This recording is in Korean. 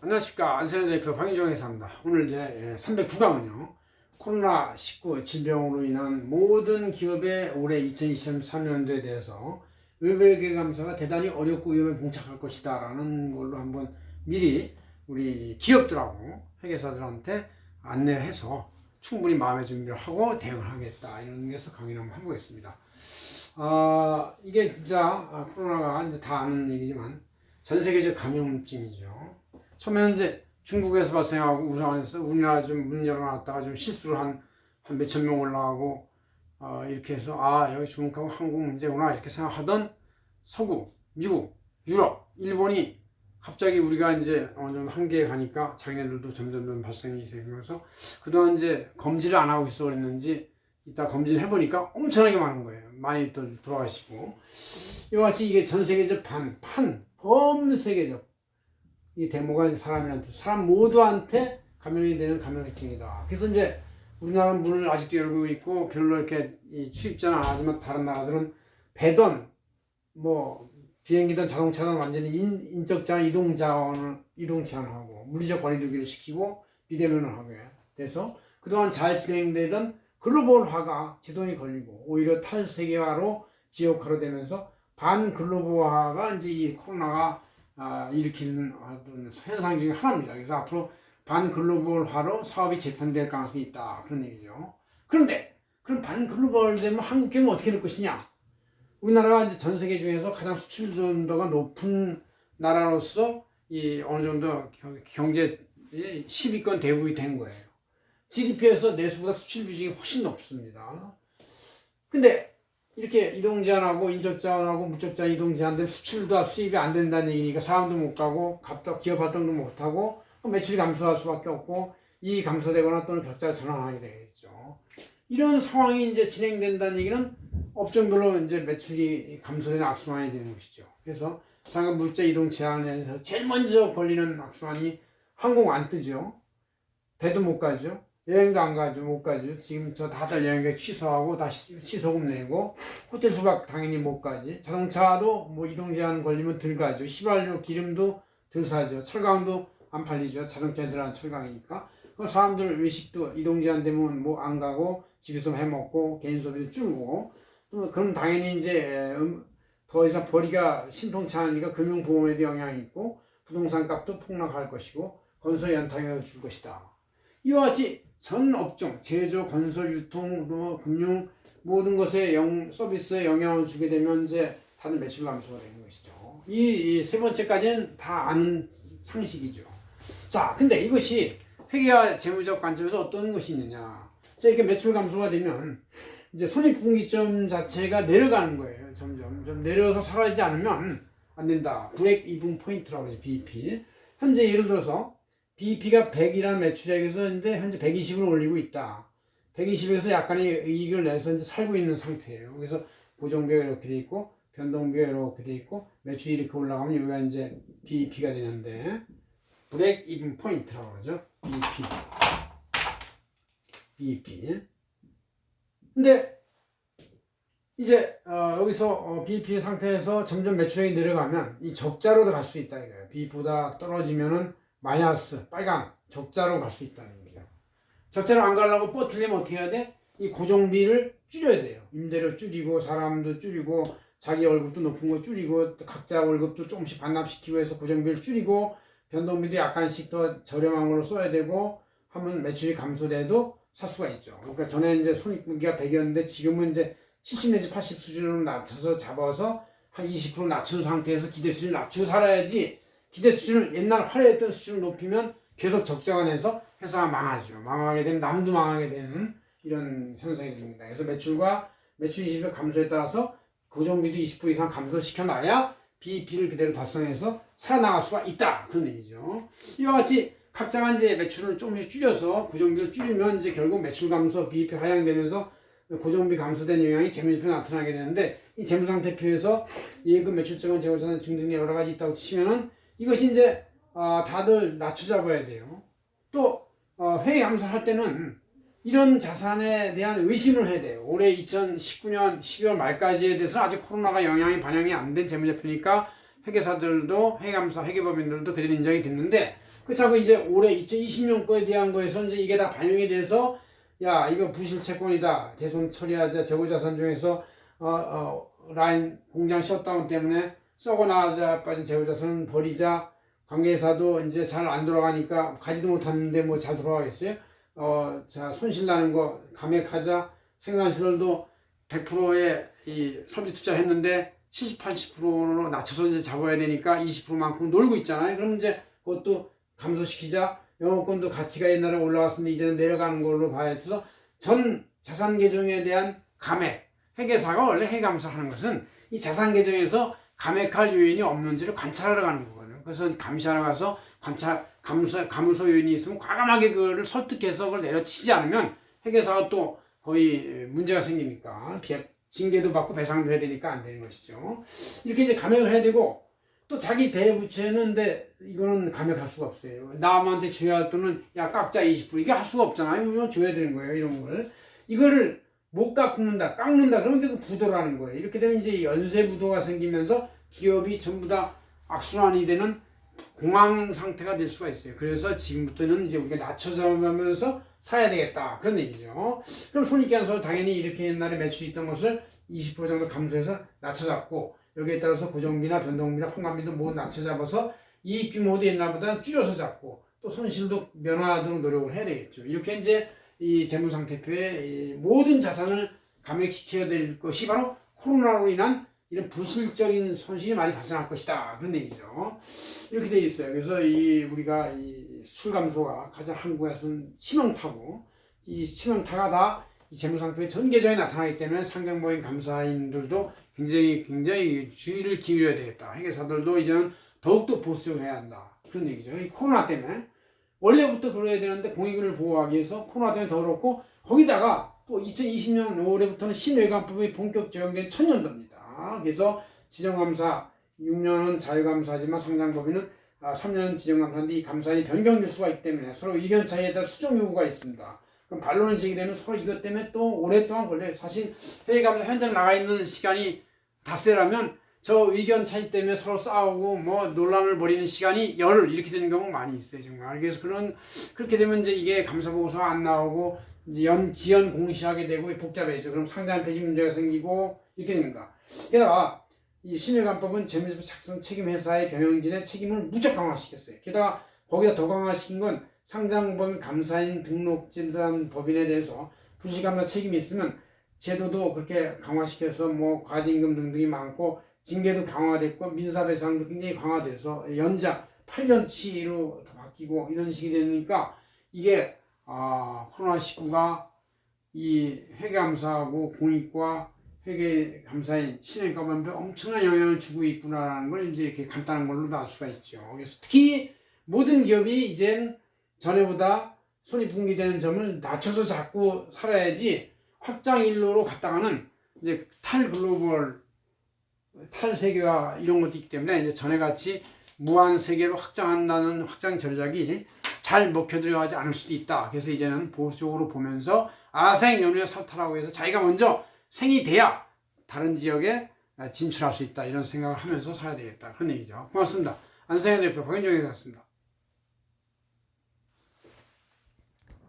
안녕하십니까. 안세현 대표 박윤정 회사입니다. 오늘 이제 309강은요. 코로나19 질병으로 인한 모든 기업의 올해 2023년도에 대해서 외부회계 감사가 대단히 어렵고 위험에 봉착할 것이다 라는 걸로 한번 미리 우리 기업들하고 회계사들한테 안내를 해서 충분히 마음의 준비를 하고 대응을 하겠다 이런 데서 강의를 한번 해보겠습니다. 이게 진짜 코로나가 이제 다 아는 얘기지만 전 세계적 감염증이죠. 처음에는 이제 중국에서 발생하고 우리나라에서 우리나라 좀 문 열어놨다가 좀 실수를 한 몇천 명 올라가고 이렇게 해서 여기 중국하고 한국 문제구나 이렇게 생각하던 서구, 미국, 유럽, 일본이 갑자기 우리가 이제 어느 정도 한계에 가니까 자기네들도 점점 발생이 되면서 그동안 이제 검진을 안 하고 있어 그랬는지 이따 검진을 해보니까 엄청나게 많은 거예요. 많이 또 돌아가시고 이와 같이 이게 전 세계적 범세계적 이 데모가 사람 모두한테 감염이 되는 감염증이다. 그래서 이제 우리나라는 문을 아직도 열고 있고 별로 이렇게 취입자는 안 하지만 다른 나라들은 배든 비행기든 자동차든 완전히 인적 자원, 이동 제한하고 물리적 거리두기를 시키고 비대면을 하게 돼서 그동안 잘 진행되던 글로벌화가 제동이 걸리고 오히려 탈세계화로 지역화로 되면서 반글로벌화가 이제 이 코로나가 일으키는 현상 중에 하나입니다. 그래서 앞으로 반글로벌화로 사업이 재편될 가능성이 있다. 그런 얘기죠. 그런데 그럼 반글로벌 되면 한국 경우는 어떻게 될 것이냐? 우리나라가 이제 전 세계 중에서 가장 수출 점도가 높은 나라로서 어느 정도 경제 10위권 대국이 된 거예요. GDP에서 내수보다 수출 비중이 훨씬 높습니다. 근데 이렇게 이동 제한하고 인적 자원하고 무적 자원 이동 제한되면 수출도 수입이 안 된다는 얘기니까 사람도 못 가고 기업 활동도 못 하고 매출이 감소할 수밖에 없고 이 감소되거나 또는 격차가 전환하게 되겠죠. 이런 상황이 이제 진행된다는 얘기는 업종별로 이제 매출이 감소되는 악순환이 되는 것이죠. 그래서 상급 물자 이동 제한에서 제일 먼저 걸리는 악순환이 항공 안 뜨죠. 배도 못 가죠. 여행도 안 가죠. 못 가죠. 지금 다들 여행객 취소하고 다시 취소금 내고 호텔 숙박 당연히 못 가지. 자동차도 이동 제한 걸리면 덜 가죠. 휘발유 기름도 덜 사죠. 철강도 안 팔리죠. 자동차에 들어간 철강이니까. 그 사람들 외식도 이동 제한 되면 안 가고 집에서 해 먹고 개인 소비도 줄고 또 그럼 당연히 이제 더 이상 벌이가 신통치 않으니까 금융보험에도 영향이 있고 부동산 값도 폭락할 것이고 건설 연탄을 줄 것이다. 이와 같이 전 업종, 제조, 건설, 유통, 금융 모든 것에 서비스에 영향을 주게 되면 이제 다른 매출 감소가 되는 것이죠. 이 세 번째까지는 다 아는 상식이죠. 자, 근데 이것이 회계와 재무적 관점에서 어떤 것이 있느냐? 자, 이렇게 매출 감소가 되면 이제 손익분기점 자체가 내려가는 거예요. 점점 좀 내려서 사라지지 않으면 안 된다. 브레이크 이븐 포인트라고 하죠. BEP. 현재 예를 들어서 BEP가 100이라는 매출액에서 현재 120을 올리고 있다. 120에서 약간의 이익을 내서 이제 살고 있는 상태예요. 그래서 고정비가 이렇게 돼 있고 변동비가 이렇게 돼 있고 매출이 이렇게 올라가면 여기가 이제 BEP가 되는데 브레이크 이븐 포인트라고 하죠. BEP. 근데 이제 여기서 BEP 상태에서 점점 매출액이 내려가면 이 적자로도 갈 수 있다 이거예요. BEP보다 떨어지면은 마이너스, 빨강, 적자로 갈 수 있다는 얘기죠. 적자로 안 가려고 버티려면 어떻게 해야 돼? 이 고정비를 줄여야 돼요. 임대료 줄이고, 사람도 줄이고, 자기 월급도 높은 거 줄이고, 각자 월급도 조금씩 반납시키고 해서 고정비를 줄이고, 변동비도 약간씩 더 저렴한 걸로 써야 되고, 하면 매출이 감소돼도 살 수가 있죠. 그러니까 전에 이제 손익분기가 100이었는데 지금은 이제 70 내지 80 수준으로 낮춰서 잡아서 한 20% 낮춘 상태에서 기대 수준을 낮추고 살아야지 기대 수준을 옛날 화려했던 수준을 높이면 계속 적자가 내서 회사가 망하죠. 망하게 되면 남도 망하게 되는 이런 현상이 됩니다. 그래서 매출과 매출 20의 감소에 따라서 고정비도 20% 이상 감소시켜놔야 BEP를 그대로 달성해서 살아나갈 수가 있다. 그런 얘기죠. 이와 같이 각자가 이제 매출을 조금씩 줄여서 고정비를 줄이면 이제 결국 매출 감소, BEP 하향되면서 고정비 감소된 영향이 재무제표에 나타나게 되는데 이 재무상태표에서 예금, 매출적은 재고자산 등등 여러 가지 있다고 치면은 이것이 이제 다들 낮춰잡아야 돼요. 또 회계 감사를 할 때는 이런 자산에 대한 의심을 해야 돼요. 올해 2019년 12월 말까지에 대해서는 아직 코로나가 영향이 반영이 안 된 재무제표니까 회계사들도 회계감사, 회계법인들도 그대로 인정이 됐는데 그렇다고 이제 올해 2020년 거에 대한 거에서 이제 이게 다 반영이 돼서 야 이거 부실채권이다 대손 처리하자 재고자산 중에서 라인 공장 셧다운 때문에 썩어 나가자 빠진 재고자산은 버리자 관계사도 이제 잘 안 돌아가니까 가지도 못하는데 뭐 잘 돌아가겠어요? 자 손실 나는 거 감액하자 생산시설도 100%의 이 설비 투자를 했는데 70, 80%로 낮춰서 이제 잡아야 되니까 20%만큼 놀고 있잖아요. 그럼 이제 그것도 감소시키자. 영업권도 가치가 옛날에 올라왔었는데 이제는 내려가는 걸로 봐야 해서 전 자산 계정에 대한 감액, 회계사가 원래 회계감사를 하는 것은 이 자산 계정에서 감액할 요인이 없는지를 관찰하러 가는 거거든요. 그래서 감시하러 가서 감소 요인이 있으면 과감하게 그거를 설득해서 그걸 내려치지 않으면 회계사가 또 거의 문제가 생기니까 징계도 받고 배상도 해야 되니까 안 되는 것이죠. 이렇게 이제 감액을 해야 되고 또 자기 대부채는 근데 이거는 감액할 수가 없어요. 남한테 줘야 할 돈은 야 깎자 20% 이게 할 수가 없잖아요. 이건 줘야 되는 거예요. 이런 걸 이거를 못 깎는다 그러면 그게 부도라는 거예요. 이렇게 되면 이제 연쇄 부도가 생기면서 기업이 전부 다 악순환이 되는 공황 상태가 될 수가 있어요. 그래서 지금부터는 이제 우리가 낮춰서 사야 되겠다 그런 얘기죠. 그럼 손익계산서 당연히 이렇게 옛날에 매출이 있던 것을 20% 정도 감소해서 낮춰잡고 여기에 따라서 고정비나 변동비나 판관비도 모두 낮춰잡아서 이익 규모도 옛날보다 줄여서 잡고 또 손실도 면화하도록 노력을 해야 되겠죠. 이렇게 이제 이 재무상태표의 모든 자산을 감액시켜야 될 것이 바로 코로나로 인한 이런 부실적인 손실이 많이 발생할 것이다 그런 얘기죠. 이렇게 돼 있어요. 그래서 우리가 이 술 감소가 가장 한국에서는 치명타고 이 치명타가 다 이 재무상태표의 전 계정에 나타나기 때문에 상장법인 감사인들도 굉장히 주의를 기울여야 되겠다. 회계사들도 이제는 더욱더 보수적으로 해야 한다 그런 얘기죠. 이 코로나 때문에 원래부터 그래야 되는데 공익을 보호하기 위해서 코로나 때문에 더 그렇고 거기다가 또 2020년 5월에부터는 신외관법이 본격 적용된 천년도입니다. 그래서 지정감사 6년은 자유감사지만 상장법인은 3년은 지정감사인데 이 감사인이 변경될 수가 있기 때문에 서로 의견 차이에 따라 수정 요구가 있습니다. 그럼 반론이 제기되면 서로 이것 때문에 또 오랫동안 걸려요. 사실 회계감사 현장 나가 있는 시간이 닷새라면 저 의견 차이 때문에 서로 싸우고 뭐 논란을 벌이는 시간이 열 이렇게 되는 경우가 많이 있어요 정말. 그래서 그렇게 되면 이제 이게 감사보고서가 안 나오고 이제 지연 공시하게 되고 복잡해져. 그럼 상장 폐지 문제가 생기고 이렇게 됩니다. 게다가 이 신외관법은 재무제표 작성 책임 회사의 경영진의 책임을 무척 강화시켰어요. 게다가 거기다 더 강화시킨 건 상장법인 감사인 등록진단 법인에 대해서 부실감사 책임이 있으면 제도도 그렇게 강화시켜서 뭐 과징금 등등이 많고 징계도 강화됐고 민사배상도 굉장히 강화돼서 연장 8년치로 바뀌고 이런 식이 되니까 이게 코로나19가 이 회계감사하고 공익과 회계감사인 신외관법에 엄청난 영향을 주고 있구나라는 걸 이제 이렇게 간단한 걸로도 알 수가 있죠. 그래서 특히 모든 기업이 이젠 전에보다 손익분기되는 점을 낮춰서 잡고 살아야지 확장 일로로 갔다가는 이제 탈글로벌, 탈세계화 이런 것도 있기 때문에 이제 전에같이 무한 세계로 확장한다는 확장 전략이 잘 먹혀들어가지 않을 수도 있다. 그래서 이제는 보수적으로 보면서 아생 연루에 살타라고 해서 자기가 먼저 생이 돼야 다른 지역에 진출할 수 있다. 이런 생각을 하면서 살아야 되겠다. 그런 얘기죠. 고맙습니다. 안성현 대표 박윤정이었습니다.